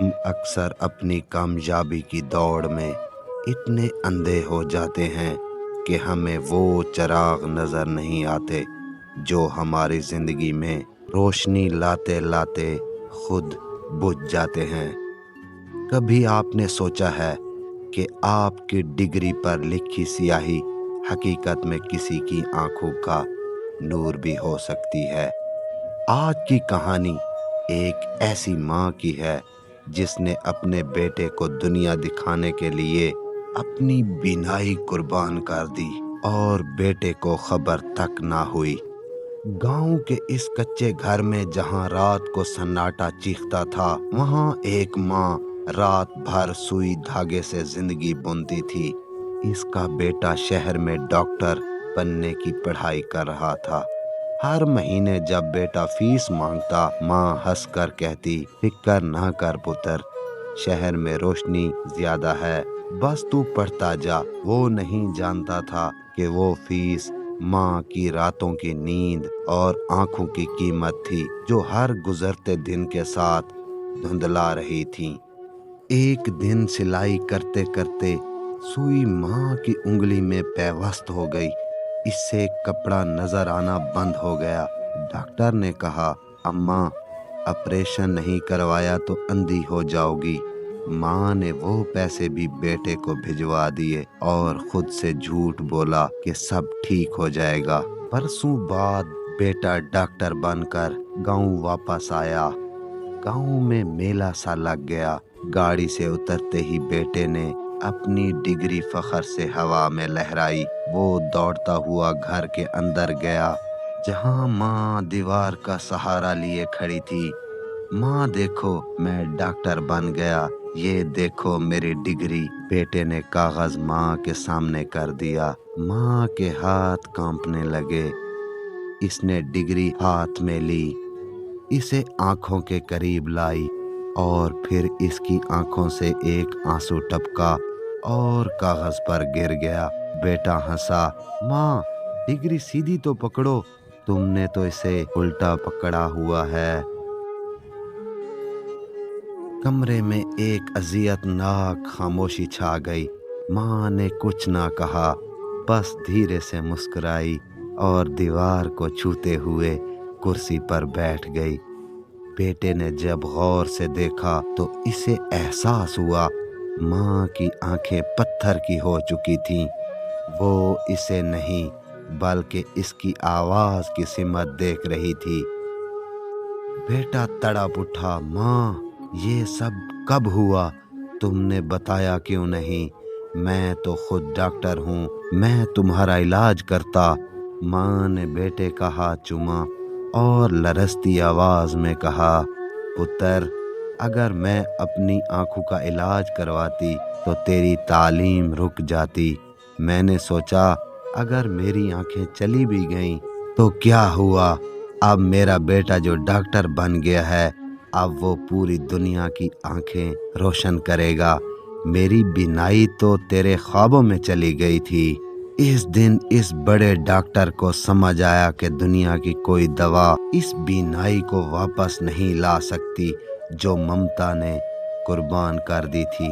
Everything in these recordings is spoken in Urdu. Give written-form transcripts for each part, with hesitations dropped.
ہم اکثر اپنی کامیابی کی دوڑ میں اتنے اندھے ہو جاتے ہیں کہ ہمیں وہ چراغ نظر نہیں آتے جو ہماری زندگی میں روشنی لاتے لاتے خود بجھ جاتے ہیں۔ کبھی آپ نے سوچا ہے کہ آپ کی ڈگری پر لکھی سیاہی حقیقت میں کسی کی آنکھوں کا نور بھی ہو سکتی ہے؟ آج کی کہانی ایک ایسی ماں کی ہے جس نے اپنے بیٹے کو دنیا دکھانے کے لیے اپنی بینائی قربان کر دی اور بیٹے کو خبر تک نہ ہوئی۔ گاؤں کے اس کچے گھر میں جہاں رات کو سناٹا چیختا تھا، وہاں ایک ماں رات بھر سوئی دھاگے سے زندگی بنتی تھی۔ اس کا بیٹا شہر میں ڈاکٹر بننے کی پڑھائی کر رہا تھا۔ ہر مہینے جب بیٹا فیس مانگتا، ماں ہنس کر کہتی، فکر نہ کر پتر، شہر میں روشنی زیادہ ہے، بس تو پڑھتا جا۔ وہ نہیں جانتا تھا کہ وہ فیس ماں کی راتوں کی نیند اور آنکھوں کی قیمت تھی جو ہر گزرتے دن کے ساتھ دھندلا رہی تھی۔ ایک دن سلائی کرتے کرتے سوئی ماں کی انگلی میں پیوست ہو گئی۔ اس سے کپڑا نظر آنا بند ہو گیا۔ ڈاکٹر نے کہا، اماں، آپریشن نہیں کروایا تو اندھی ہو جاؤ گی۔ ماں نے وہ پیسے بھی بیٹے کو بھجوا دیے اور خود سے جھوٹ بولا کہ سب ٹھیک ہو جائے گا۔ برسوں بعد بیٹا ڈاکٹر بن کر گاؤں واپس آیا۔ گاؤں میں میلہ سا لگ گیا۔ گاڑی سے اترتے ہی بیٹے نے اپنی ڈگری فخر سے ہوا میں لہرائی۔ وہ دوڑتا ہوا گھر کے اندر گیا جہاں ماں دیوار کا سہارا لیے کھڑی تھی۔ ماں دیکھو، میں ڈاکٹر بن گیا، یہ دیکھو میری ڈگری۔ بیٹے نے کاغذ ماں کے سامنے کر دیا۔ ماں کے ہاتھ کانپنے لگے۔ اس نے ڈگری ہاتھ میں لی، اسے آنکھوں کے قریب لائی اور پھر اس کی آنکھوں سے ایک آنسو ٹپکا اور کاغذ پر گر گیا۔ بیٹا ہنسا، ماں، ڈگری سیدھی تو پکڑو، تم نے تو اسے الٹا پکڑا ہوا ہے۔ کمرے میں ایک اذیت ناک خاموشی چھا گئی۔ ماں نے کچھ نہ کہا، بس دھیرے سے مسکرائی اور دیوار کو چھوتے ہوئے کرسی پر بیٹھ گئی۔ بیٹے نے جب غور سے دیکھا تو اسے احساس ہوا ماں کی آنکھیں پتھر کی ہو چکی تھیں۔ وہ اسے نہیں بلکہ اس کی آواز کی سمت دیکھ رہی تھی۔ بیٹا تڑپ اٹھا، ماں، یہ سب کب ہوا؟ تم نے بتایا کیوں نہیں؟ میں تو خود ڈاکٹر ہوں، میں تمہارا علاج کرتا۔ ماں نے بیٹے کا ہاتھ چوما اور لرزتی آواز میں کہا، پتر، اگر میں اپنی آنکھوں کا علاج کرواتی تو تیری تعلیم رک جاتی۔ میں نے سوچا اگر میری آنکھیں چلی بھی گئیں تو کیا ہوا؟ اب میرا بیٹا جو ڈاکٹر بن گیا ہے، اب وہ پوری دنیا کی آنکھیں روشن کرے گا۔ میری بینائی تو تیرے خوابوں میں چلی گئی تھی۔ اس دن اس بڑے ڈاکٹر کو سمجھ آیا کہ دنیا کی کوئی دوا اس بینائی کو واپس نہیں لا سکتی جو ممتا نے قربان کر دی تھی۔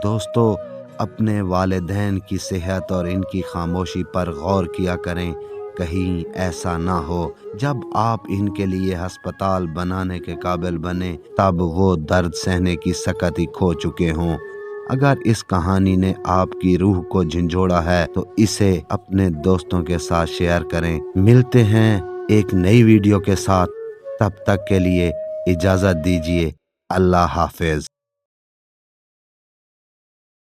دوستو، اپنے والدین کی صحت اور ان کی خاموشی پر غور کیا کریں۔ کہیں ایسا نہ ہو جب آپ ان کے لیے ہسپتال بنانے کے قابل بنے تب وہ درد سہنے کی سکتی کھو چکے ہوں۔ اگر اس کہانی نے آپ کی روح کو جھنجھوڑا ہے تو اسے اپنے دوستوں کے ساتھ شیئر کریں۔ ملتے ہیں ایک نئی ویڈیو کے ساتھ، تب تک کے لیے اجازت دیجیے۔ اللہ حافظ۔